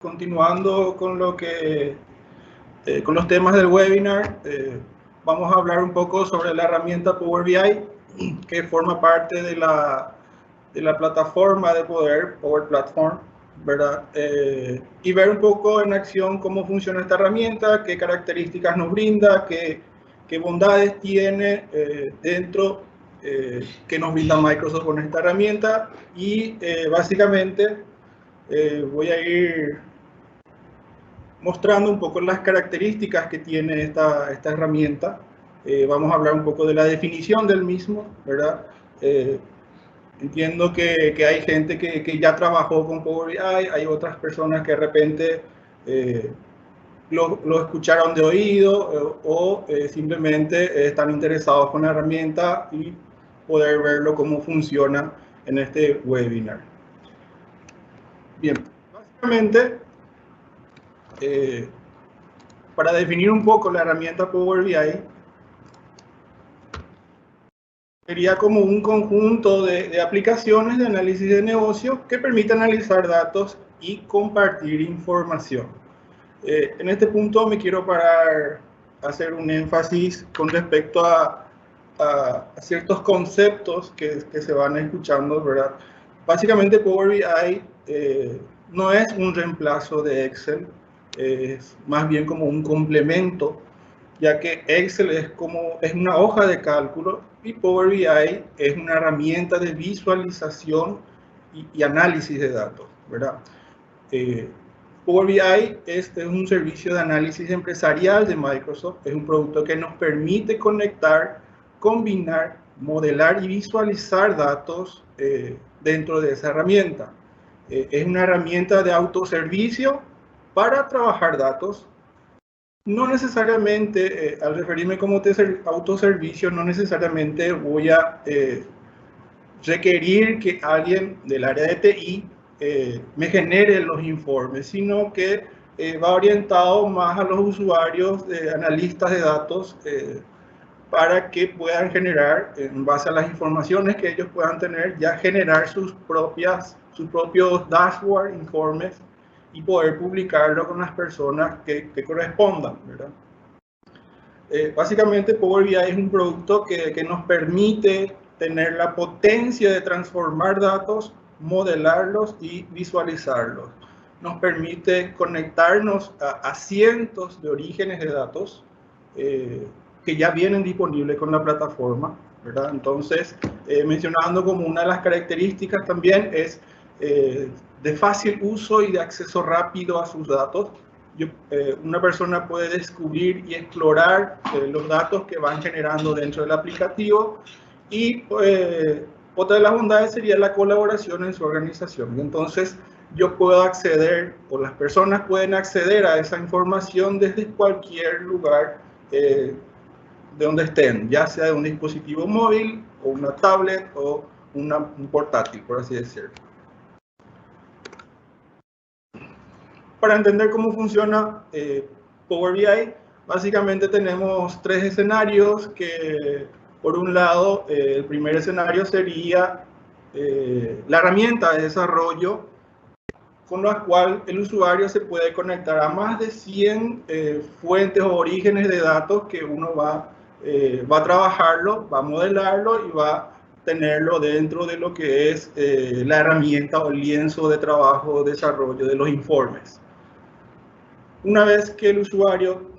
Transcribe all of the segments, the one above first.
Continuando con con los temas del webinar, vamos a hablar un poco sobre la herramienta Power BI, que forma parte de la plataforma de poder, Power Platform, ¿verdad? Y ver un poco en acción cómo funciona esta herramienta, qué características nos brinda, qué bondades tiene dentro que nos brinda Microsoft con esta herramienta. Y básicamente voy a ir mostrando un poco las características que tiene esta herramienta. Vamos a hablar un poco de la definición del mismo, ¿verdad? Entiendo que hay gente que ya trabajó con Power BI, hay otras personas que de repente lo escucharon de oído o simplemente están interesados con la herramienta y poder verlo cómo funciona en este webinar. Bien, básicamente, para definir un poco la herramienta Power BI, sería como un conjunto de aplicaciones de análisis de negocio que permite analizar datos y compartir información. En este punto me quiero parar a hacer un énfasis con respecto a ciertos conceptos que se van escuchando, ¿verdad? Básicamente Power BI no es un reemplazo de Excel, es más bien como un complemento, ya que Excel es una hoja de cálculo y Power BI es una herramienta de visualización y análisis de datos, ¿verdad? Power BI es un servicio de análisis empresarial de Microsoft, es un producto que nos permite conectar, combinar, modelar y visualizar datos dentro de esa herramienta. Es una herramienta de autoservicio para trabajar datos. No necesariamente, al referirme como autoservicio, no necesariamente voy a requerir que alguien del área de TI me genere los informes, sino que va orientado más a los usuarios, analistas de datos, para que puedan generar, en base a las informaciones que ellos puedan tener, ya generar sus propios dashboard, informes, y poder publicarlo con las personas que correspondan, ¿verdad? Básicamente Power BI es un producto que nos permite tener la potencia de transformar datos, modelarlos y visualizarlos. Nos permite conectarnos a cientos de orígenes de datos que ya vienen disponibles con la plataforma, ¿verdad? Entonces, mencionando como una de las características también es de fácil uso y de acceso rápido a sus datos. Una persona puede descubrir y explorar los datos que van generando dentro del aplicativo, y otra de las bondades sería la colaboración en su organización. Entonces yo puedo acceder, o las personas pueden acceder a esa información desde cualquier lugar de donde estén, ya sea de un dispositivo móvil o una tablet o un portátil, por así decirlo. Para entender cómo funciona Power BI, básicamente tenemos tres escenarios que, por un lado, el primer escenario sería la herramienta de desarrollo con la cual el usuario se puede conectar a más de 100 fuentes o orígenes de datos que uno va a trabajarlo, va a modelarlo y va a tenerlo dentro de lo que es la herramienta o el lienzo de trabajo, desarrollo de los informes. Una vez que el usuario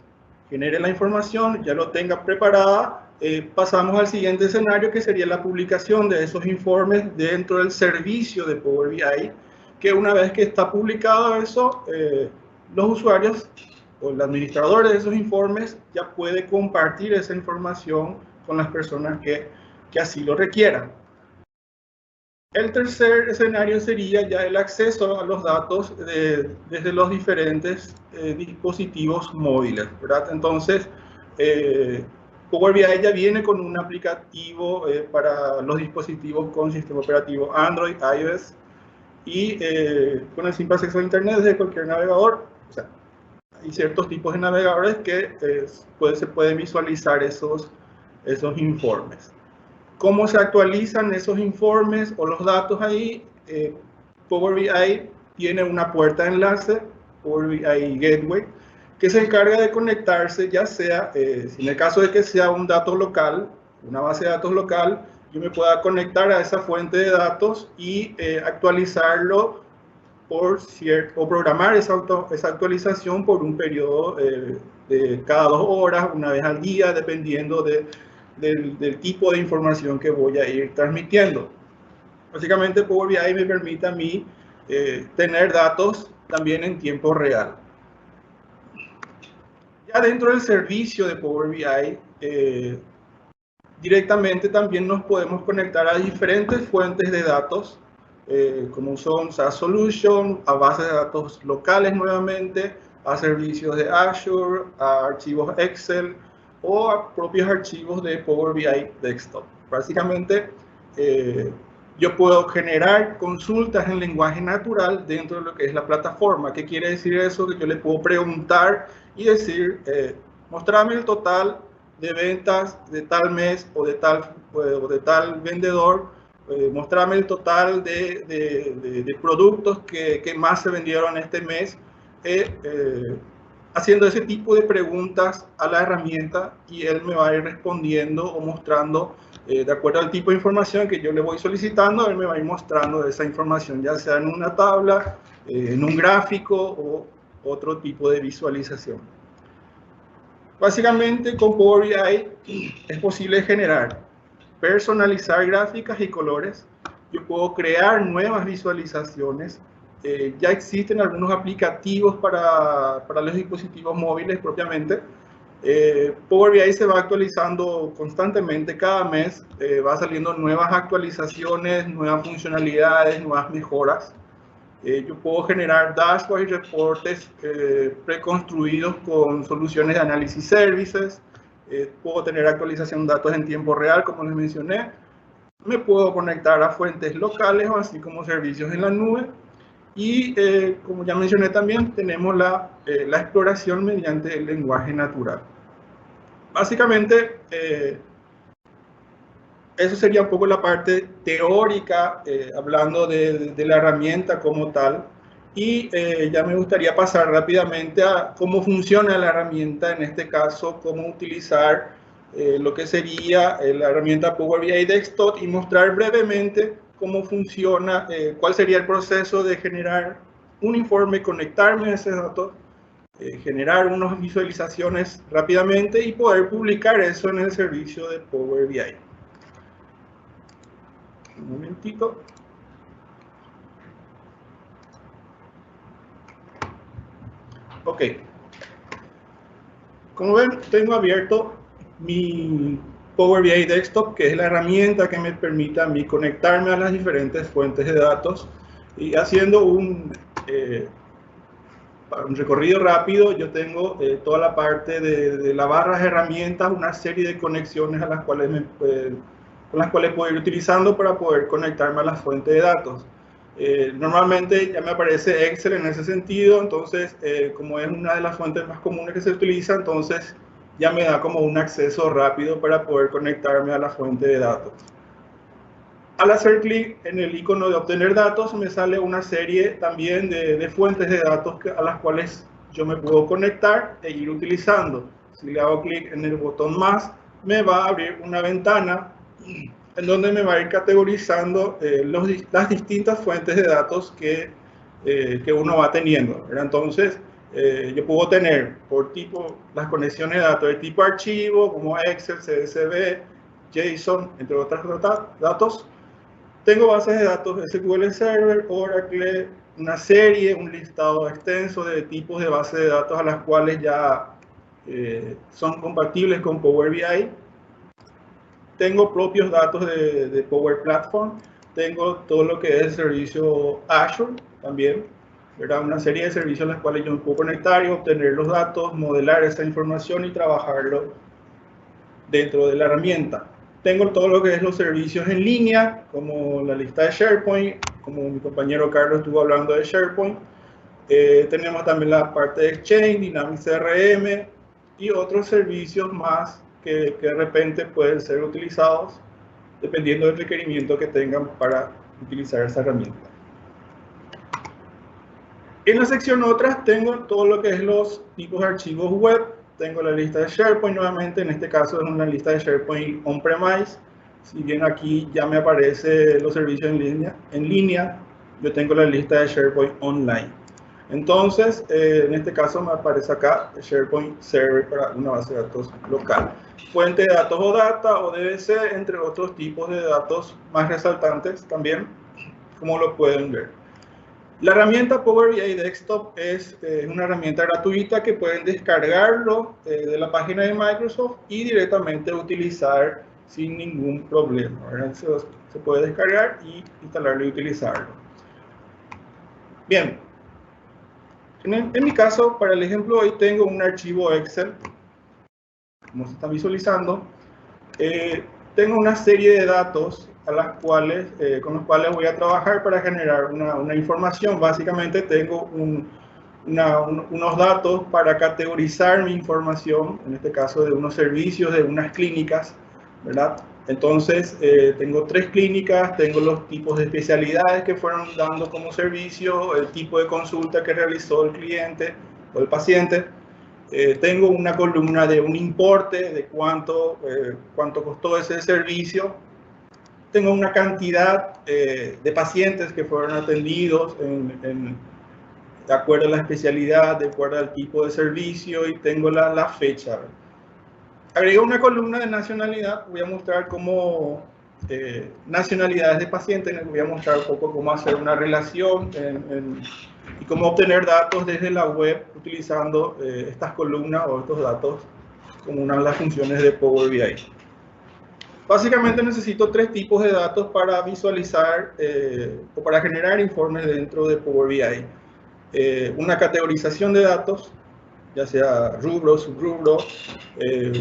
genere la información, ya lo tenga preparada, pasamos al siguiente escenario, que sería la publicación de esos informes dentro del servicio de Power BI, que una vez que está publicado eso, los usuarios o el administrador de esos informes ya puede compartir esa información con las personas que así lo requieran. El tercer escenario sería ya el acceso a los datos desde los diferentes dispositivos móviles, ¿verdad? Entonces, Power BI ya viene con un aplicativo para los dispositivos con sistema operativo Android, iOS, y con el simple acceso a Internet desde cualquier navegador. O sea, hay ciertos tipos de navegadores que se pueden visualizar esos informes. ¿Cómo se actualizan esos informes o los datos ahí? Power BI tiene una puerta de enlace Power BI Gateway, que se encarga de conectarse, ya sea, si en el caso de que sea un dato local, una base de datos local, yo me pueda conectar a esa fuente de datos y actualizarlo o programar esa actualización por un periodo de cada 2 horas, una vez al día, dependiendo del tipo de información que voy a ir transmitiendo. Básicamente Power BI me permite a mí tener datos también en tiempo real. Ya dentro del servicio de Power BI, directamente también nos podemos conectar a diferentes fuentes de datos, como son SaaS Solution, a bases de datos locales nuevamente, a servicios de Azure, a archivos Excel o a propios archivos de Power BI Desktop. Básicamente, yo puedo generar consultas en lenguaje natural dentro de lo que es la plataforma. ¿Qué quiere decir eso? Que yo le puedo preguntar y decir, mostrame el total de ventas de tal mes o de tal vendedor, mostrame el total de productos que más se vendieron este mes, haciendo ese tipo de preguntas a la herramienta y él me va a ir respondiendo o mostrando, de acuerdo al tipo de información que yo le voy solicitando, él me va a ir mostrando esa información, ya sea en una tabla, en un gráfico o otro tipo de visualización. Básicamente con Power BI es posible generar, personalizar gráficas y colores. Yo puedo crear nuevas visualizaciones. Ya existen algunos aplicativos para los dispositivos móviles propiamente. Power BI se va actualizando constantemente cada mes. Va saliendo nuevas actualizaciones, nuevas funcionalidades, nuevas mejoras. Yo puedo generar dashboards y reportes preconstruidos con soluciones de análisis services. Puedo tener actualización de datos en tiempo real, como les mencioné. Me puedo conectar a fuentes locales, así como servicios en la nube. Y como ya mencioné también, tenemos la exploración mediante el lenguaje natural. Básicamente, eso sería un poco la parte teórica, hablando de la herramienta como tal. Y ya me gustaría pasar rápidamente a cómo funciona la herramienta, en este caso, cómo utilizar lo que sería la herramienta Power BI Desktop y mostrar brevemente cómo funciona, cuál sería el proceso de generar un informe, conectarme a ese dato, generar unas visualizaciones rápidamente y poder publicar eso en el servicio de Power BI. Un momentito. Ok. Como ven, tengo abierto mi Power BI Desktop, que es la herramienta que me permite a mí conectarme a las diferentes fuentes de datos. Y haciendo un recorrido rápido, yo tengo toda la parte de la barra de herramientas, una serie de conexiones a las cuales con las cuales puedo ir utilizando para poder conectarme a las fuentes de datos. Normalmente ya me aparece Excel en ese sentido, entonces como es una de las fuentes más comunes que se utiliza, entonces ya me da como un acceso rápido para poder conectarme a la fuente de datos. Al hacer clic en el icono de obtener datos, me sale una serie también de fuentes de datos a las cuales yo me puedo conectar e ir utilizando. Si le hago clic en el botón más, me va a abrir una ventana en donde me va a ir categorizando las distintas fuentes de datos que uno va teniendo. Entonces, yo puedo tener por tipo las conexiones de datos de tipo archivo, como Excel, CSV, JSON, entre otros datos. Tengo bases de datos SQL Server, Oracle, una serie, un listado extenso de tipos de bases de datos a las cuales ya son compatibles con Power BI. Tengo propios datos de Power Platform. Tengo todo lo que es el servicio Azure también, ¿verdad? Una serie de servicios a los cuales yo me puedo conectar y obtener los datos, modelar esa información y trabajarlo dentro de la herramienta. Tengo todo lo que es los servicios en línea, como la lista de SharePoint, como mi compañero Carlos estuvo hablando de SharePoint. Tenemos también la parte de Exchange, Dynamics CRM y otros servicios más que de repente pueden ser utilizados dependiendo del requerimiento que tengan para utilizar esa herramienta. En la sección otras tengo todo lo que es los tipos de archivos web. Tengo la lista de SharePoint nuevamente, en este caso es una lista de SharePoint on-premise. Si bien aquí ya me aparece los servicios en línea, yo tengo la lista de SharePoint online. Entonces, en este caso me aparece acá SharePoint Server para una base de datos local. Fuente de datos o data o DBC, entre otros tipos de datos más resaltantes también, como lo pueden ver. La herramienta Power BI Desktop es una herramienta gratuita que pueden descargarlo de la página de Microsoft y directamente utilizar sin ningún problema. Se puede descargar y instalarlo y utilizarlo. Bien, en mi caso, para el ejemplo, hoy tengo un archivo Excel, como se está visualizando. Tengo una serie de datos con los cuales voy a trabajar para generar una información. Básicamente tengo unos datos para categorizar mi información, en este caso de unos servicios, de unas clínicas, ¿verdad? Entonces, tengo 3 clínicas, tengo los tipos de especialidades que fueron dando como servicio, el tipo de consulta que realizó el cliente o el paciente. Tengo una columna de un importe, de cuánto costó ese servicio. Tengo una cantidad de pacientes que fueron atendidos de acuerdo a la especialidad, de acuerdo al tipo de servicio, y tengo la fecha. Agregué una columna de nacionalidad. Voy a mostrar cómo nacionalidades de pacientes. Les voy a mostrar un poco cómo hacer una relación y cómo obtener datos desde la web utilizando estas columnas o estos datos como una de las funciones de Power BI. Básicamente necesito 3 tipos de datos para visualizar o para generar informes dentro de Power BI. Una categorización de datos, ya sea rubro, subrubro,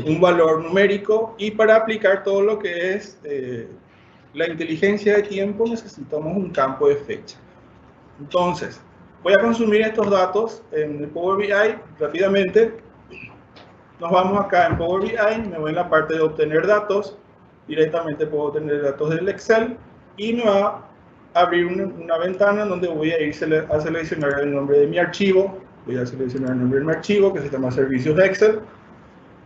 un valor numérico, y para aplicar todo lo que es la inteligencia de tiempo necesitamos un campo de fecha. Entonces, voy a consumir estos datos en el Power BI rápidamente. Nos vamos acá en Power BI, me voy en la parte de obtener datos, directamente puedo obtener datos del Excel y me va a abrir una ventana donde voy a ir a seleccionar el nombre de mi archivo. Voy a seleccionar el nombre de mi archivo, que se llama servicios de Excel,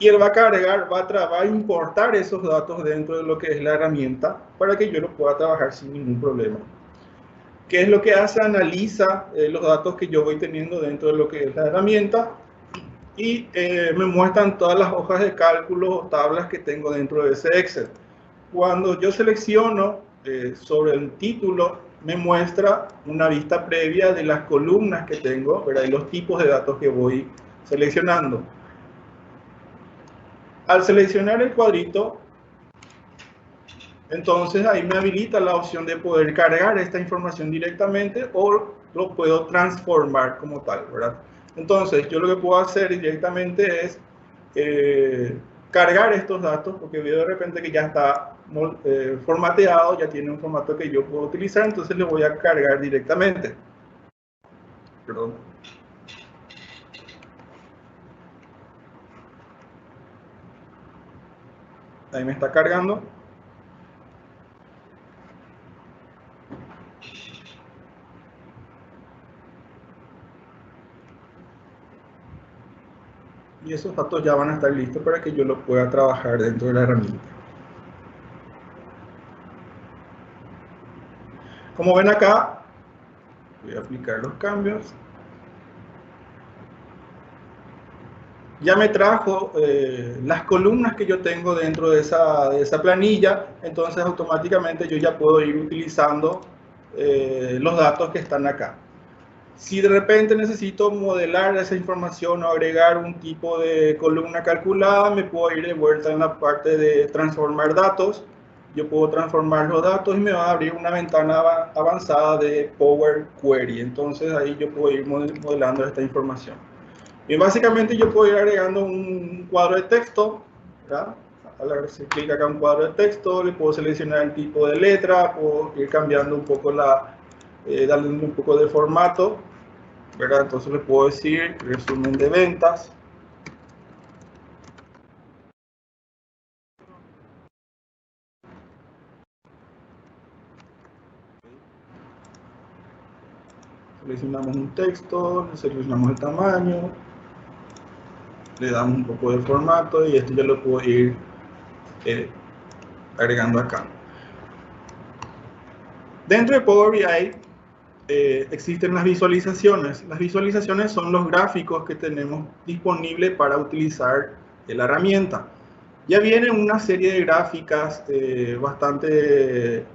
y él va a cargar, va a importar esos datos dentro de lo que es la herramienta para que yo lo pueda trabajar sin ningún problema. ¿Qué es lo que hace? Analiza los datos que yo voy teniendo dentro de lo que es la herramienta y me muestran todas las hojas de cálculo o tablas que tengo dentro de ese Excel. Cuando yo selecciono sobre el título, me muestra una vista previa de las columnas que tengo, ¿verdad? Y los tipos de datos que voy seleccionando. Al seleccionar el cuadrito, entonces ahí me habilita la opción de poder cargar esta información directamente o lo puedo transformar como tal, ¿verdad? Entonces yo lo que puedo hacer directamente es cargar estos datos, porque veo de repente que ya está formateado, ya tiene un formato que yo puedo utilizar, entonces le voy a cargar directamente. Perdón. Ahí me está cargando. Y esos datos ya van a estar listos para que yo los pueda trabajar dentro de la herramienta. Como ven acá, voy a aplicar los cambios. Ya me trajo las columnas que yo tengo dentro de esa planilla, entonces automáticamente yo ya puedo ir utilizando los datos que están acá. Si de repente necesito modelar esa información o agregar un tipo de columna calculada, me puedo ir de vuelta en la parte de transformar datos. Yo puedo transformar los datos y me va a abrir una ventana avanzada de Power Query. Entonces ahí yo puedo ir modelando esta información. Y básicamente yo puedo ir agregando un cuadro de texto, ¿verdad? Al darse clic acá en un cuadro de texto, le puedo seleccionar el tipo de letra, puedo ir cambiando un poco darle un poco de formato, ¿verdad? Entonces le puedo decir resumen de ventas. seleccionamos un texto, seleccionamos el tamaño, le damos un poco de formato y esto ya lo puedo ir agregando acá. Dentro de Power BI existen las visualizaciones. Las visualizaciones son los gráficos que tenemos disponibles para utilizar la herramienta. Ya viene una serie de gráficas bastante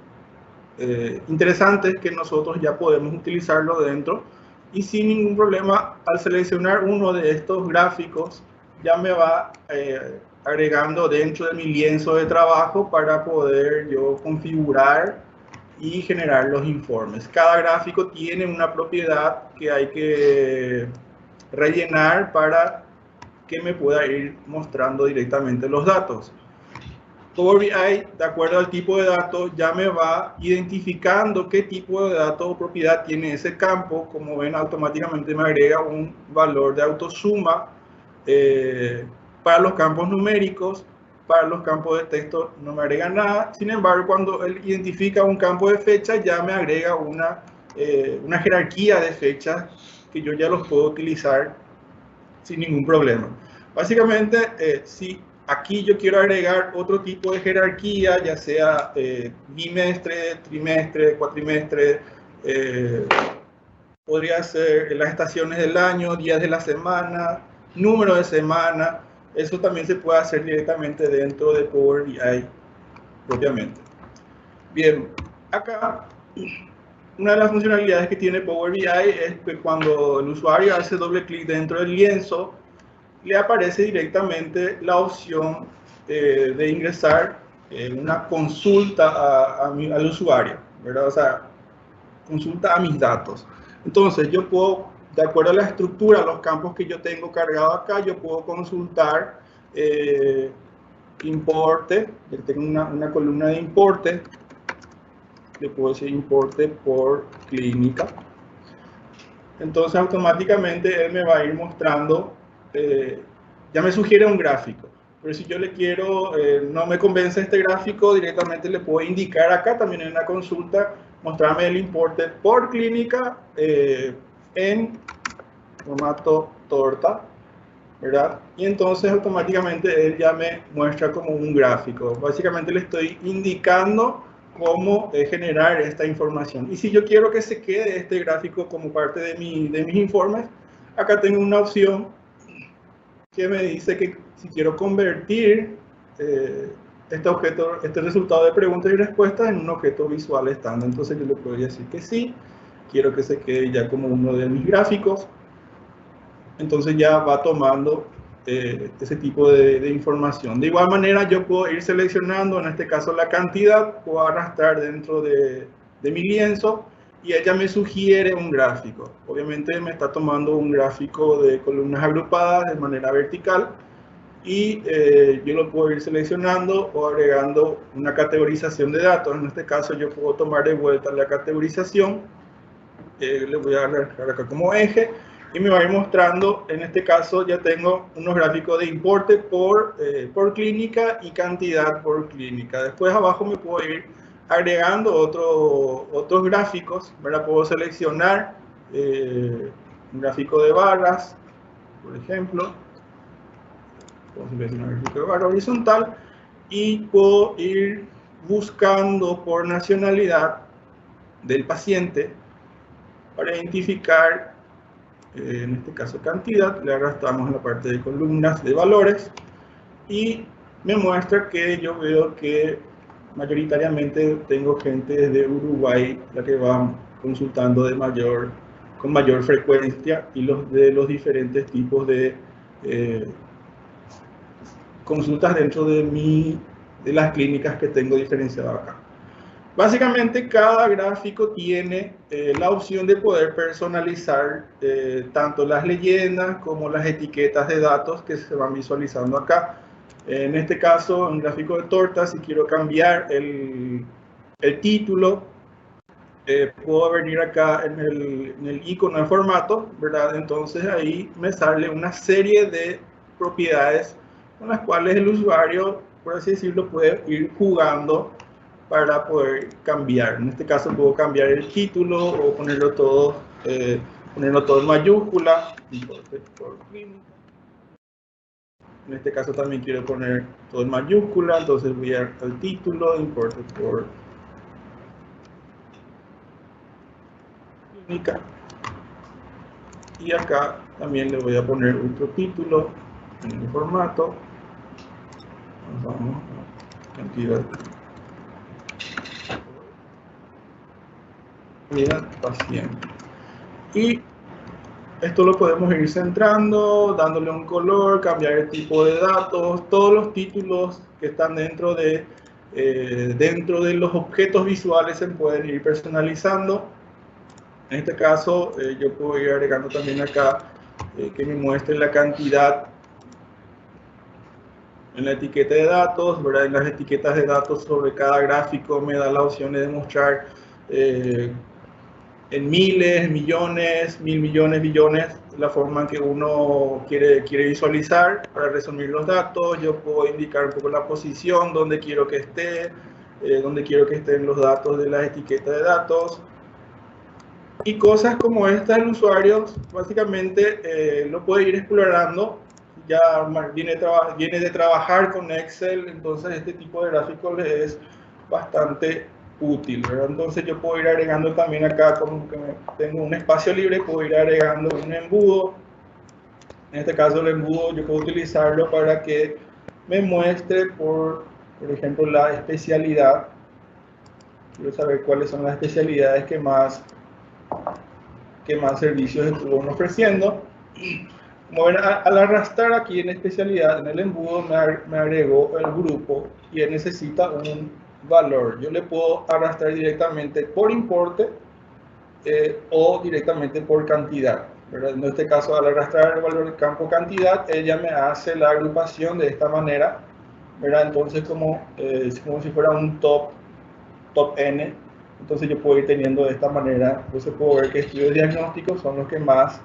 interesantes que nosotros ya podemos utilizarlo dentro y sin ningún problema. Al seleccionar uno de estos gráficos ya me va agregando dentro de mi lienzo de trabajo para poder yo configurar y generar los informes. Cada gráfico tiene una propiedad que hay que rellenar para que me pueda ir mostrando directamente los datos. Power BI, de acuerdo al tipo de datos, ya me va identificando qué tipo de datos o propiedad tiene ese campo. Como ven, automáticamente me agrega un valor de autosuma para los campos numéricos. Para los campos de texto no me agrega nada. Sin embargo, cuando él identifica un campo de fecha, ya me agrega una jerarquía de fechas que yo ya los puedo utilizar sin ningún problema. Básicamente, si aquí yo quiero agregar otro tipo de jerarquía, ya sea bimestre, trimestre, cuatrimestre, podría ser las estaciones del año, días de la semana, número de semana. Eso también se puede hacer directamente dentro de Power BI propiamente. Bien, acá una de las funcionalidades que tiene Power BI es que cuando el usuario hace doble clic dentro del lienzo, le aparece directamente la opción de ingresar una consulta al usuario, ¿verdad? O sea, consulta a mis datos. Entonces, yo puedo, de acuerdo a la estructura, los campos que yo tengo cargado acá, yo puedo consultar importe. Yo tengo una columna de importe. Le puedo decir importe por clínica. Entonces, automáticamente él me va a ir mostrando, ya me sugiere un gráfico. Pero si yo le quiero, no me convence este gráfico, directamente le puedo indicar acá también en la consulta, mostrarme el importe por clínica en formato torta, ¿verdad? Y entonces automáticamente él ya me muestra como un gráfico. Básicamente le estoy indicando cómo generar esta información. Y si yo quiero que se quede este gráfico como parte de mis informes, acá tengo una opción que me dice que si quiero convertir este resultado de preguntas y respuestas en un objeto visual estándar. Entonces yo le puedo decir que sí, quiero que se quede ya como uno de mis gráficos. Entonces ya va tomando ese tipo de información. De igual manera yo puedo ir seleccionando, en este caso la cantidad, puedo arrastrar dentro de mi lienzo y ella me sugiere un gráfico. Obviamente me está tomando un gráfico de columnas agrupadas de manera vertical y yo lo puedo ir seleccionando o agregando una categorización de datos. En este caso yo puedo tomar de vuelta la categorización, le voy a agregar acá como eje y me va a ir mostrando. En este caso ya tengo unos gráficos de importe por clínica y cantidad por clínica. Después abajo me puedo ir agregando otros gráficos, ¿verdad? Puedo seleccionar un gráfico de barras, por ejemplo. Puedo seleccionar el gráfico de barra horizontal y puedo ir buscando por nacionalidad del paciente para identificar, en este caso cantidad. Le arrastramos en la parte de columnas de valores y me muestra que yo veo que mayoritariamente tengo gente desde Uruguay la que va consultando con mayor frecuencia y de los diferentes tipos de consultas dentro de las clínicas que tengo diferenciadas acá. Básicamente cada gráfico tiene la opción de poder personalizar tanto las leyendas como las etiquetas de datos que se van visualizando acá. En este caso, en gráfico de tortas, si quiero cambiar el título, puedo venir acá en el icono de formato, ¿verdad? Entonces ahí me sale una serie de propiedades con las cuales el usuario, por así decirlo, puede ir jugando para poder cambiar. En este caso puedo cambiar el título o ponerlo todo ponerlo todo en mayúscula, imported por clínica. En este caso también quiero poner todo en mayúscula, entonces voy al título, imported por clínica. Y acá también le voy a poner otro título en el formato. Vamos a cantidad paciente. Y esto lo podemos ir centrando, dándole un color, cambiar el tipo de datos. Todos los títulos que están dentro de los objetos visuales se pueden ir personalizando. En este caso, yo puedo ir agregando también acá que me muestre la cantidad en la etiqueta de datos, ¿verdad? En las etiquetas de datos sobre cada gráfico me da la opción de mostrar en miles, millones, mil millones, billones, la forma en que uno quiere visualizar. Para resumir los datos, yo puedo indicar un poco la posición, dónde quiero que esté, dónde quiero que estén los datos de las etiquetas de datos. Y cosas como esta, el usuario básicamente lo puede ir explorando. Ya viene de trabajar con Excel, entonces este tipo de gráficos le es bastante útil, ¿verdad? Entonces yo puedo ir agregando también acá, como que tengo un espacio libre, puedo ir agregando un embudo. En este caso el embudo yo puedo utilizarlo para que me muestre, por ejemplo, la especialidad. Quiero saber cuáles son las especialidades que más servicios estuvieron ofreciendo. Como ven, al arrastrar aquí en especialidad, en el embudo me agregó el grupo y él necesita un valor. Yo le puedo arrastrar directamente por importe o directamente por cantidad, ¿verdad? En este caso, al arrastrar el valor del campo cantidad, ella me hace la agrupación de esta manera, ¿verdad? Entonces, como si fuera un top N, entonces yo puedo ir teniendo de esta manera. Entonces puedo ver que estudios diagnósticos son los que más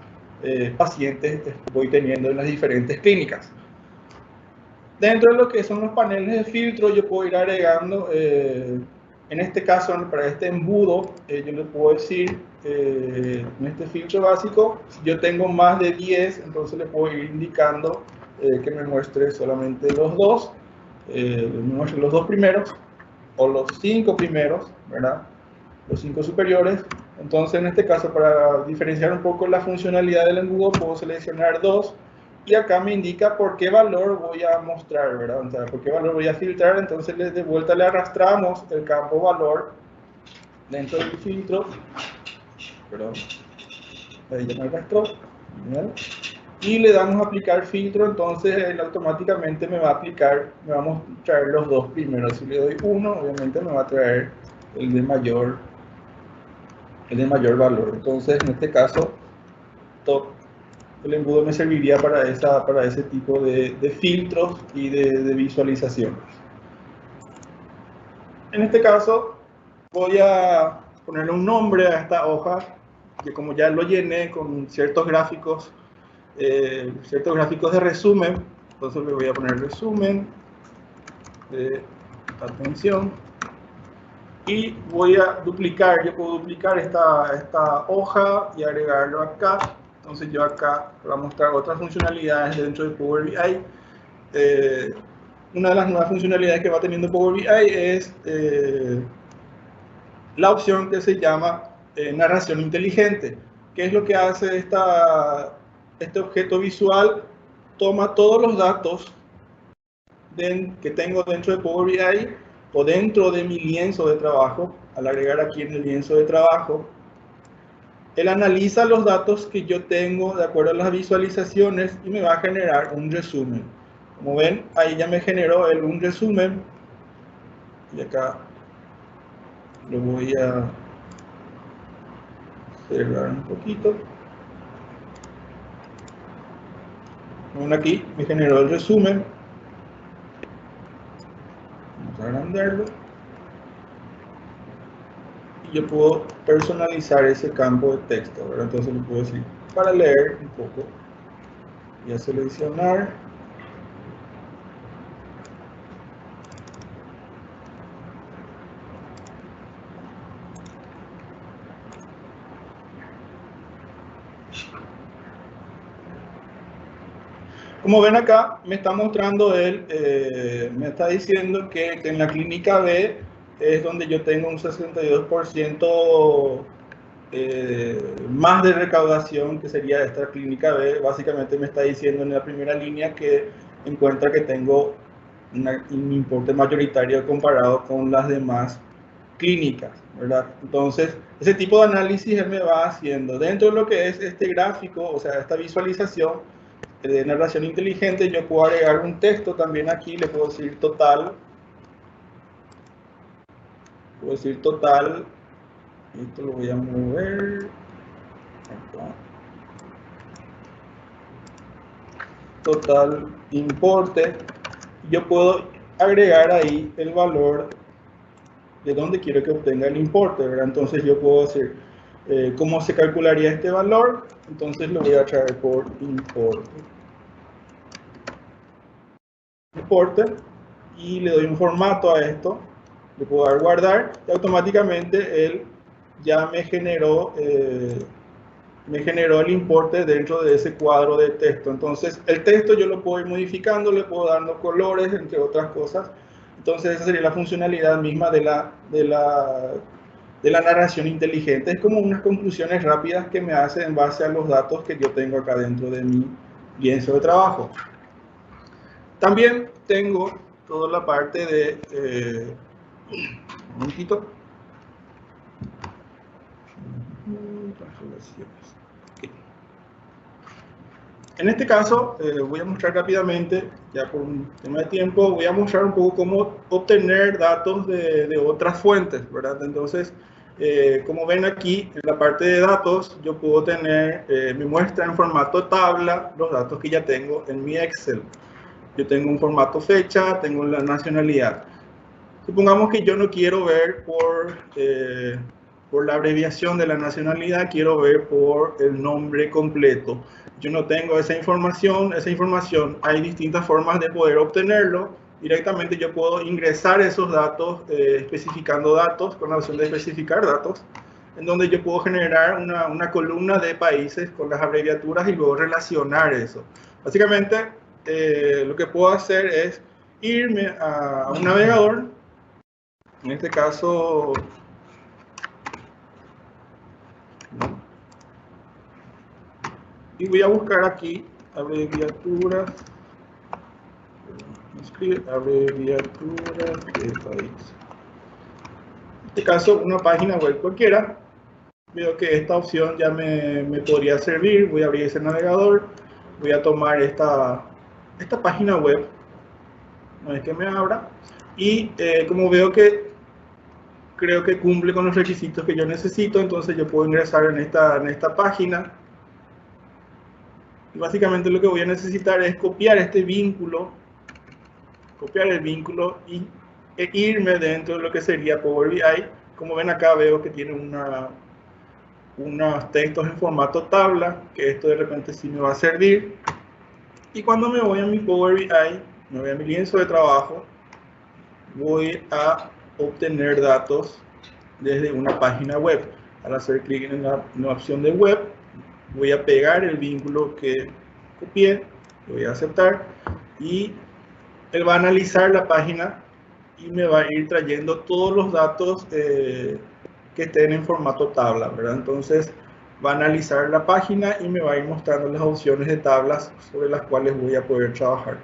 pacientes voy teniendo en las diferentes clínicas. Dentro de lo que son los paneles de filtro, yo puedo ir agregando, en este caso, para este embudo, yo le puedo decir, en este filtro básico, si yo tengo más de 10, entonces le puedo ir indicando que me muestre solamente los dos, me muestre los dos primeros, o los 5 primeros, ¿verdad? Los 5 superiores. Entonces, en este caso, para diferenciar un poco la funcionalidad del embudo, puedo seleccionar 2 y acá me indica por qué valor voy a mostrar, ¿verdad? O sea, por qué valor voy a filtrar. Entonces, de vuelta le arrastramos el campo valor dentro del filtro. Perdón. Ahí ya me arrastró. ¿Bien? Y le damos a aplicar filtro, entonces él automáticamente me va a traer los dos primeros. Si le doy 1, obviamente me va a traer el de mayor valor. Entonces, en este caso, el embudo me serviría para ese tipo de filtros y de visualizaciones. En este caso, voy a ponerle un nombre a esta hoja, que como ya lo llené con ciertos gráficos de resumen, entonces le voy a poner resumen de atención y voy a duplicar. Yo puedo duplicar esta hoja y agregarlo acá. Entonces yo acá voy a mostrar otras funcionalidades dentro de Power BI. Una de las nuevas funcionalidades que va teniendo Power BI es la opción que se llama narración inteligente. ¿Qué es lo que hace este objeto visual? Toma todos los datos que tengo dentro de Power BI o dentro de mi lienzo de trabajo. Al agregar aquí en el lienzo de trabajo, él analiza los datos que yo tengo de acuerdo a las visualizaciones y me va a generar un resumen. Como ven, ahí ya me generó un resumen. Y acá lo voy a cerrar un poquito. Como ven, aquí me generó el resumen. Vamos a agrandarlo. Y yo puedo personalizar ese campo de texto, ¿verdad? Entonces le puedo decir, para leer un poco, y a seleccionar. Como ven acá, me está mostrando él, me está diciendo que en la clínica B es donde yo tengo un 62% más de recaudación, que sería esta clínica B. Básicamente me está diciendo en la primera línea que encuentra que tengo un importe mayoritario comparado con las demás clínicas, ¿verdad? Entonces, ese tipo de análisis él me va haciendo. Dentro de lo que es este gráfico, o sea, esta visualización de narración inteligente, yo puedo agregar un texto también aquí, le puedo decir total, esto lo voy a mover, total importe, yo puedo agregar ahí el valor de dónde quiero que obtenga el importe, ¿verdad? Entonces yo puedo decir cómo se calcularía este valor, entonces lo voy a traer por importe y le doy un formato a esto, le puedo dar guardar y automáticamente él ya me generó el importe dentro de ese cuadro de texto. Entonces el texto yo lo puedo ir modificando, le puedo dando colores, entre otras cosas. Entonces esa sería la funcionalidad misma de la narración inteligente. Es como unas conclusiones rápidas que me hace en base a los datos que yo tengo acá dentro de mi lienzo de trabajo. También tengo toda la parte de... un momentito. Okay. En este caso, voy a mostrar rápidamente, ya por un tema de tiempo, voy a mostrar un poco cómo obtener datos de otras fuentes, ¿verdad? Entonces, como ven aquí, en la parte de datos, yo puedo tener, me muestra en formato tabla los datos que ya tengo en mi Excel. Yo tengo un formato fecha, tengo la nacionalidad. Supongamos que yo no quiero ver por la abreviación de la nacionalidad, quiero ver por el nombre completo. Yo no tengo esa información hay distintas formas de poder obtenerlo. Directamente yo puedo ingresar esos datos, especificando datos, con la opción de especificar datos, en donde yo puedo generar una columna de países con las abreviaturas y luego relacionar eso. Básicamente, lo que puedo hacer es irme a un navegador, en este caso, y voy a buscar aquí abreviaturas, abreviaturas de país. En este caso, una página web cualquiera. Veo que esta opción ya me podría servir. Voy a abrir ese navegador, voy a tomar esta página web, una vez que me abra, y como veo que creo que cumple con los requisitos que yo necesito, entonces yo puedo ingresar en esta página. Y básicamente lo que voy a necesitar es copiar este vínculo, copiar el vínculo e irme dentro de lo que sería Power BI. Como ven acá, veo que tiene unos textos en formato tabla, que esto de repente sí me va a servir. Y cuando me voy a mi Power BI, me voy a mi lienzo de trabajo, voy a obtener datos desde una página web. Al hacer clic en la opción de web, voy a pegar el vínculo que copié, lo voy a aceptar y él va a analizar la página y me va a ir trayendo todos los datos que estén en formato tabla, ¿verdad? Entonces va a analizar la página y me va a ir mostrando las opciones de tablas sobre las cuales voy a poder trabajar.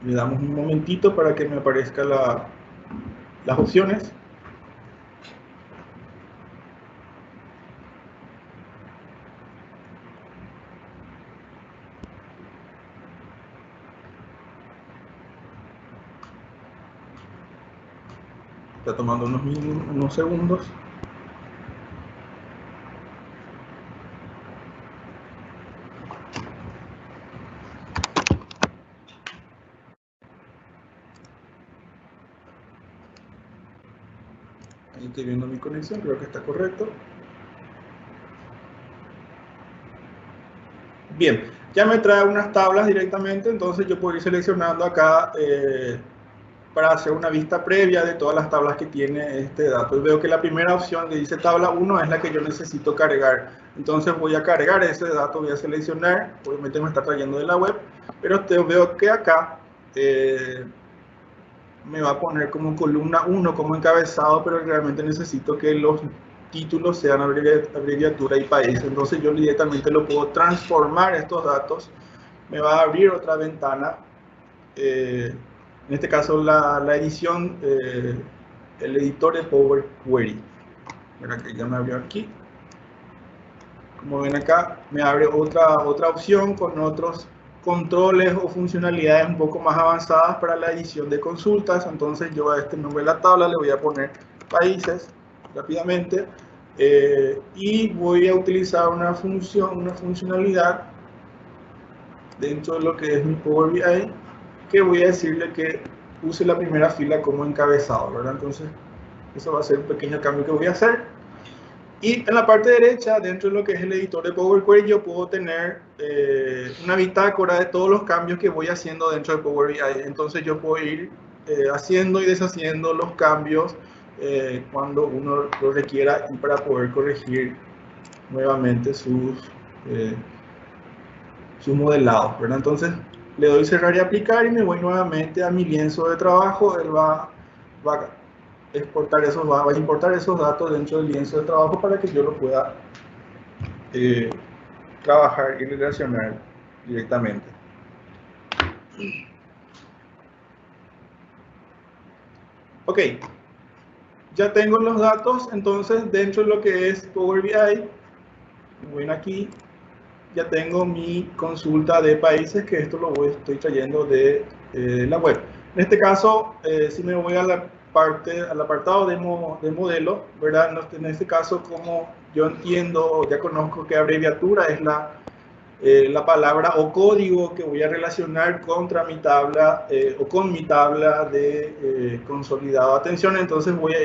Le damos un momentito para que me aparezcan las opciones. Está tomando unos segundos. Ahí estoy viendo mi conexión, creo que está correcto. Bien, ya me trae unas tablas directamente, entonces yo puedo ir seleccionando acá para hacer una vista previa de todas las tablas que tiene este dato. Y veo que la primera opción que dice tabla 1 es la que yo necesito cargar. Entonces voy a cargar ese dato, voy a seleccionar, obviamente me está trayendo de la web, pero veo que acá me va a poner como columna 1, como encabezado, pero realmente necesito que los títulos sean abreviatura y país. Entonces yo directamente lo puedo transformar estos datos. Me va a abrir otra ventana. En este caso la edición, el editor de Power Query. Mira que ya me abrió aquí. Como ven acá, me abre otra opción con otros controles o funcionalidades un poco más avanzadas para la edición de consultas. Entonces yo a este nombre de la tabla le voy a poner países rápidamente, y voy a utilizar una funcionalidad dentro de lo que es mi Power BI, que voy a decirle que use la primera fila como encabezado, ¿verdad? Entonces eso va a ser un pequeño cambio que voy a hacer. Y en la parte derecha, dentro de lo que es el editor de Power Query, yo puedo tener una bitácora de todos los cambios que voy haciendo dentro de Power BI. Entonces yo puedo ir haciendo y deshaciendo los cambios cuando uno lo requiera, y para poder corregir nuevamente sus modelados, ¿verdad? Entonces le doy cerrar y aplicar y me voy nuevamente a mi lienzo de trabajo. Él va a exportar esos, va a importar esos datos dentro del lienzo de trabajo para que yo lo pueda trabajar y relacionar directamente. Ok, ya tengo los datos. Entonces dentro de lo que es Power BI, ven aquí, ya tengo mi consulta de países, que esto estoy trayendo de la web. En este caso, si me voy a al apartado de modelo, ¿verdad? En este caso, como yo entiendo, ya conozco que abreviatura es la palabra o código que voy a relacionar contra mi tabla o con mi tabla de consolidado. Atención, entonces voy a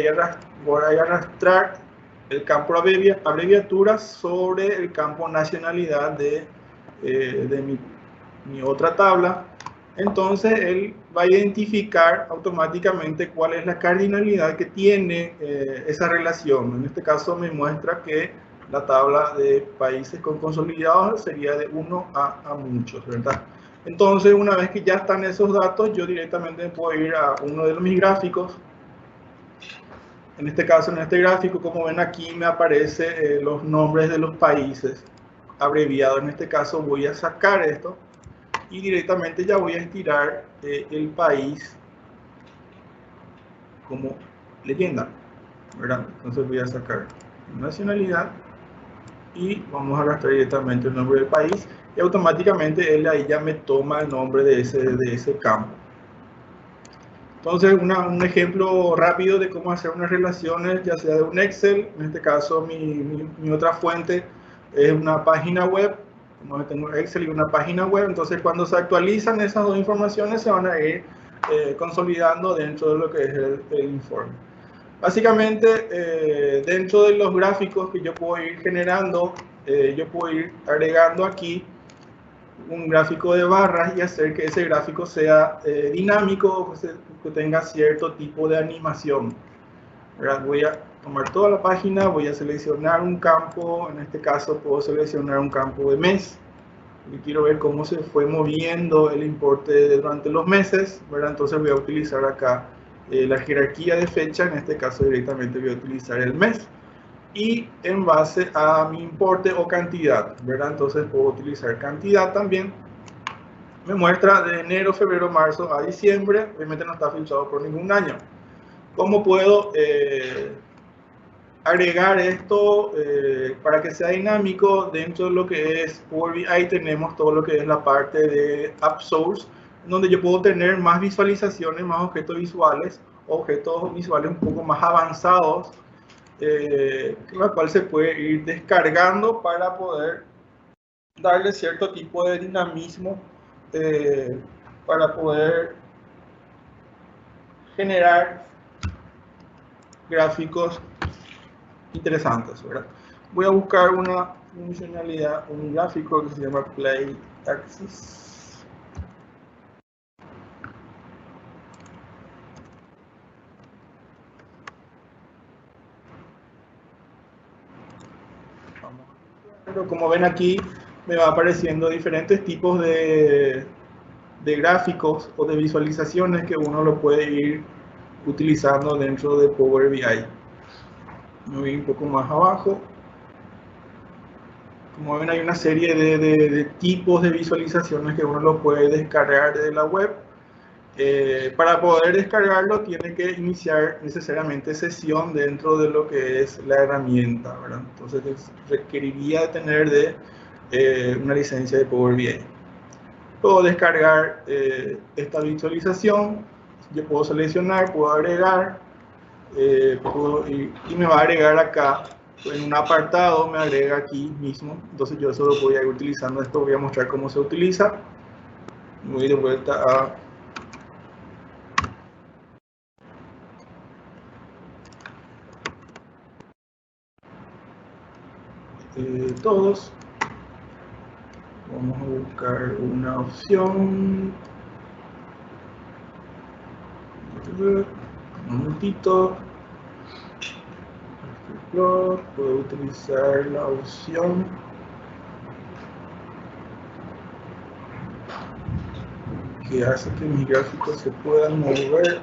arrastrar el campo abreviaturas sobre el campo nacionalidad de mi otra tabla. Entonces él va a identificar automáticamente cuál es la cardinalidad que tiene esa relación. En este caso me muestra que la tabla de países con consolidados sería de 1 a muchos, ¿verdad? Entonces, una vez que ya están esos datos, yo directamente puedo ir a uno de mis gráficos. En este caso, en este gráfico, como ven aquí, me aparecen los nombres de los países abreviados. En este caso voy a sacar esto y directamente ya voy a estirar el país como leyenda, ¿verdad? Entonces voy a sacar nacionalidad y vamos a arrastrar directamente el nombre del país, y automáticamente él ahí ya me toma el nombre de ese campo. Entonces, un ejemplo rápido de cómo hacer unas relaciones, ya sea de un Excel. En este caso mi otra fuente es una página web. Como tengo Excel y una página web, entonces cuando se actualizan esas dos informaciones se van a ir consolidando dentro de lo que es el informe. Básicamente, dentro de los gráficos que yo puedo ir generando, yo puedo ir agregando aquí un gráfico de barras y hacer que ese gráfico sea dinámico, que tenga cierto tipo de animación. ¿Verdad? Voy a tomar toda la página, voy a seleccionar un campo. En este caso puedo seleccionar un campo de mes y quiero ver cómo se fue moviendo el importe durante los meses, ¿verdad? Entonces voy a utilizar acá la jerarquía de fecha. En este caso directamente voy a utilizar el mes, y en base a mi importe o cantidad, ¿verdad? Entonces puedo utilizar cantidad también. Me muestra de enero, febrero, marzo a diciembre. Obviamente no está filtrado por ningún año. ¿Cómo puedo agregar esto para que sea dinámico? Dentro de lo que es Power BI tenemos todo lo que es la parte de App Source, donde yo puedo tener más visualizaciones, más objetos visuales un poco más avanzados, la cual se puede ir descargando para poder darle cierto tipo de dinamismo, para poder generar gráficos interesantes, ¿verdad? Voy a buscar una funcionalidad, un gráfico que se llama Play Axis. Pero como ven aquí, me va apareciendo diferentes tipos de gráficos o de visualizaciones que uno lo puede ir utilizando dentro de Power BI. Me voy un poco más abajo. Como ven, hay una serie de tipos de visualizaciones que uno lo puede descargar de la web. Para poder descargarlo tiene que iniciar necesariamente sesión dentro de lo que es la herramienta, ¿verdad? Entonces requeriría tener una licencia de Power BI. Puedo descargar esta visualización, yo puedo seleccionar, puedo agregar, y me va a agregar acá en un apartado, me agrega aquí mismo. Entonces yo eso lo voy a ir utilizando. Esto voy a mostrar cómo se utiliza. Voy de vuelta a todos. Vamos a buscar una opción. Un momentito. Puedo utilizar la opción que hace que mis gráficos se puedan mover.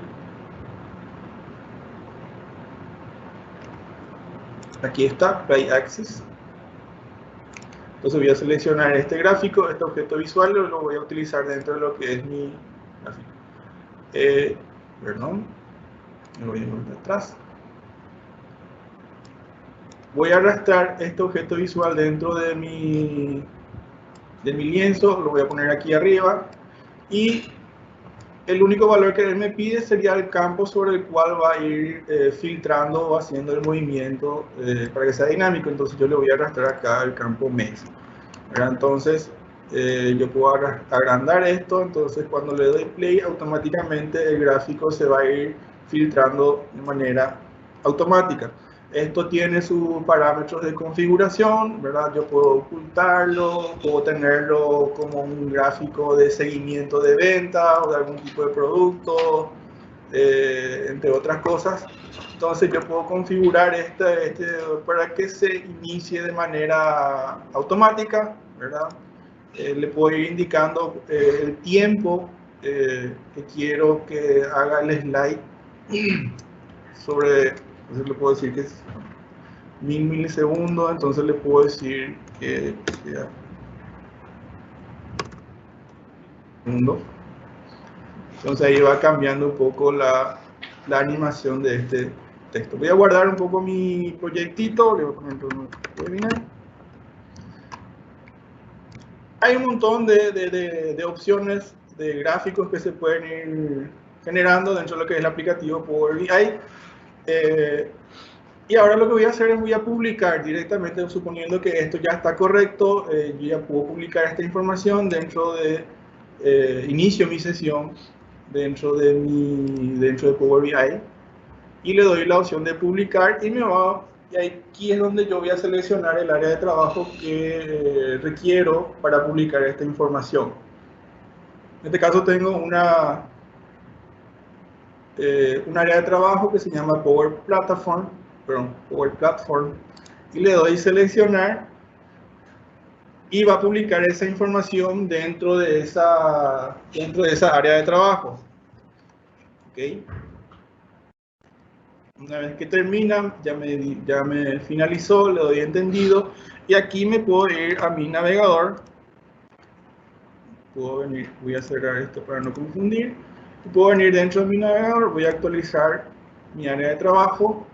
Aquí está, Play Axis. Entonces voy a seleccionar este gráfico, este objeto visual, lo voy a utilizar dentro de lo que es mi gráfico. Perdón, me voy a volver atrás. Voy a arrastrar este objeto visual dentro de mi lienzo, lo voy a poner aquí arriba, y el único valor que él me pide sería el campo sobre el cual va a ir filtrando o haciendo el movimiento para que sea dinámico. Entonces yo le voy a arrastrar acá el campo mes. Entonces yo puedo agrandar esto, entonces cuando le doy play automáticamente el gráfico se va a ir filtrando de manera automática. Esto tiene sus parámetros de configuración, ¿verdad? Yo puedo ocultarlo, puedo tenerlo como un gráfico de seguimiento de venta o de algún tipo de producto, entre otras cosas. Entonces yo puedo configurar para que se inicie de manera automática, ¿verdad? Le puedo ir indicando el tiempo que quiero que haga el slide sobre, entonces le puedo decir que es 1000 milisegundos, entonces le puedo decir que sea segundo. Entonces ahí va cambiando un poco la animación de este texto. Voy a guardar un poco mi proyectito, le voy a poner terminar. Hay un montón de opciones de gráficos que se pueden ir generando dentro de lo que es el aplicativo Power BI. Y ahora lo que voy a hacer es voy a publicar directamente, suponiendo que esto ya está correcto, yo ya puedo publicar esta información dentro de, inicio mi sesión dentro de Power BI y le doy la opción de publicar y y aquí es donde yo voy a seleccionar el área de trabajo que requiero para publicar esta información. En este caso tengo un área de trabajo que se llama Power Platform, y le doy seleccionar y va a publicar esa información dentro de esa área de trabajo. ¿Okay? Una vez que termina, ya me finalizó, le doy entendido y aquí me puedo ir a mi navegador. Puedo venir, voy a cerrar esto para no confundir. Puedo venir dentro de mi navegador, voy a actualizar mi área de trabajo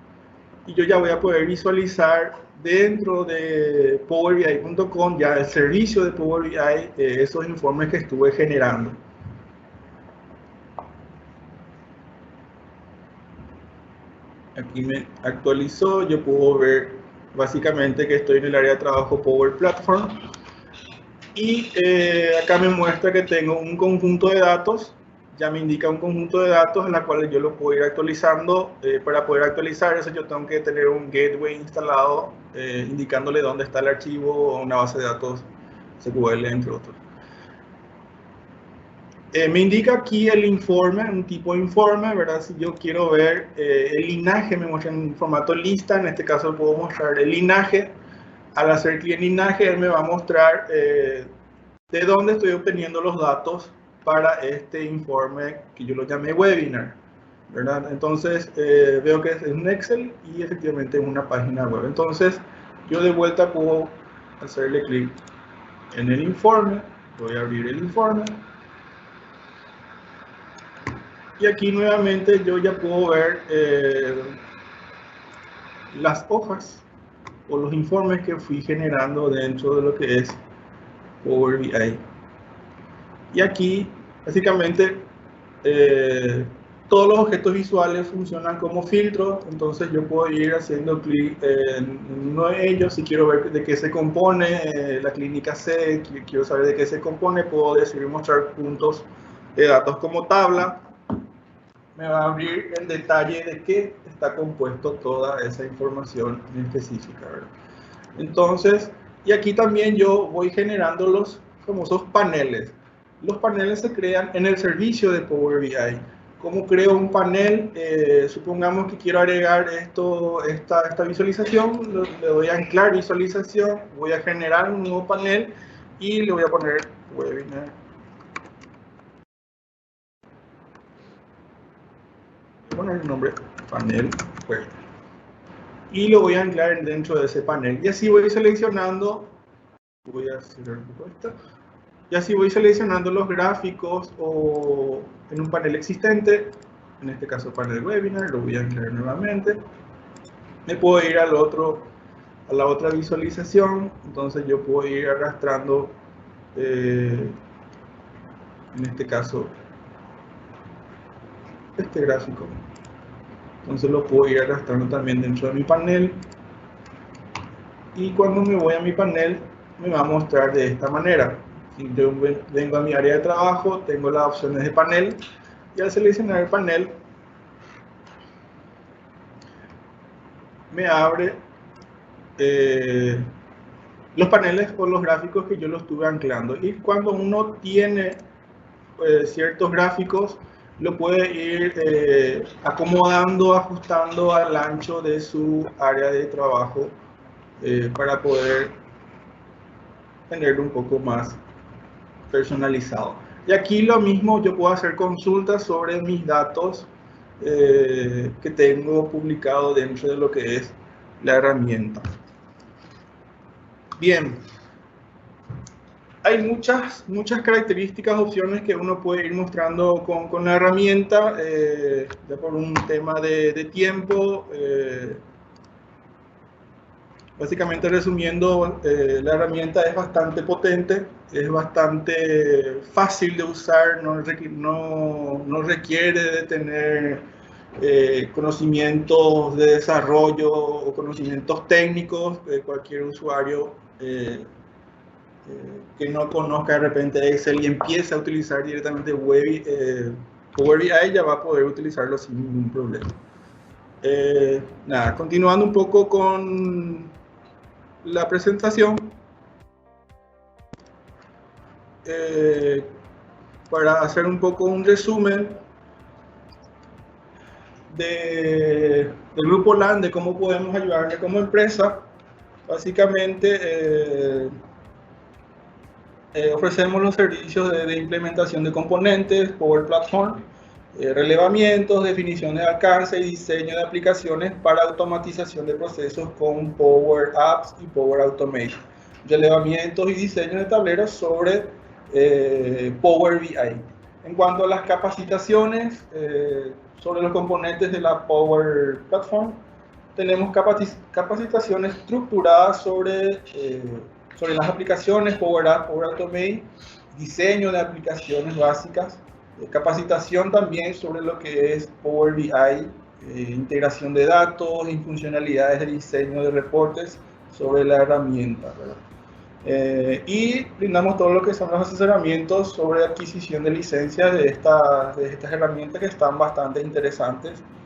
y yo ya voy a poder visualizar dentro de powerbi.com, ya el servicio de Power BI, esos informes que estuve generando. Aquí me actualizó, yo puedo ver básicamente que estoy en el área de trabajo Power Platform y acá me muestra que tengo un conjunto de datos, ya me indica un conjunto de datos en la cual yo lo puedo ir actualizando. Para poder actualizar eso yo tengo que tener un gateway instalado indicándole dónde está el archivo o una base de datos SQL, entre otros. Me indica aquí el informe, un tipo de informe, ¿verdad? Si yo quiero ver el linaje, me muestra en formato lista, en este caso puedo mostrar el linaje al hacer clic en linaje, él me va a mostrar de dónde estoy obteniendo los datos para este informe que yo lo llamé webinar, ¿verdad? Entonces veo que es un Excel y efectivamente es una página web. Entonces yo de vuelta puedo hacerle clic en el informe, voy a abrir el informe y aquí nuevamente yo ya puedo ver las hojas o los informes que fui generando dentro de lo que es Power BI. Y aquí básicamente todos los objetos visuales funcionan como filtros, entonces yo puedo ir haciendo clic en uno de ellos. Si quiero ver de qué se compone la clínica C, quiero saber de qué se compone, puedo decidir mostrar puntos de datos como tabla. Me va a abrir el detalle de qué está compuesto toda esa información específica, ¿verdad? Entonces, y aquí también yo voy generando los famosos paneles. Los paneles se crean en el servicio de Power BI. ¿Cómo creo un panel? Supongamos que quiero agregar esta visualización, le doy a anclar visualización, voy a generar un nuevo panel y le voy a poner webinar. Voy a poner el nombre panel webinar. Y lo voy a anclar dentro de ese panel. Y así voy seleccionando, voy a cerrar un poco esto. Y así voy seleccionando los gráficos o en un panel existente, en este caso panel webinar, lo voy a anclar nuevamente. Me puedo ir a la otra visualización, entonces yo puedo ir arrastrando, en este caso, este gráfico. Entonces lo puedo ir arrastrando también dentro de mi panel. Y cuando me voy a mi panel, me va a mostrar de esta manera. Si yo vengo a mi área de trabajo, tengo las opciones de panel. Y al seleccionar el panel, me abre los paneles o los gráficos que yo lo estuve anclando. Y cuando uno tiene ciertos gráficos, lo puede ir acomodando, ajustando al ancho de su área de trabajo para poder tenerlo un poco más personalizado. Y aquí lo mismo, yo puedo hacer consultas sobre mis datos que tengo publicado dentro de lo que es la herramienta. Bien. Hay muchas características, opciones que uno puede ir mostrando con la herramienta, ya por un tema de tiempo. Básicamente resumiendo, la herramienta es bastante potente, es bastante fácil de usar, no requiere de tener conocimientos de desarrollo o conocimientos técnicos. Cualquier usuario que no conozca de repente Excel y empiece a utilizar directamente Power BI, ya va a poder utilizarlo sin ningún problema. Nada, continuando un poco con la presentación, para hacer un poco un resumen del grupo LAN, de cómo podemos ayudarle como empresa. Básicamente ofrecemos los servicios de implementación de componentes, Power Platform, relevamientos, definición de alcance y diseño de aplicaciones para automatización de procesos con Power Apps y Power Automate. Relevamientos y diseño de tableros sobre Power BI. En cuanto a las capacitaciones sobre los componentes de la Power Platform, tenemos capacitaciones estructuradas sobre las aplicaciones Power Apps, Power Automate, diseño de aplicaciones básicas, capacitación también sobre lo que es Power BI, integración de datos y funcionalidades de diseño de reportes sobre la herramienta, ¿verdad? Y brindamos todo lo que son los asesoramientos sobre adquisición de licencias de estas herramientas que están bastante interesantes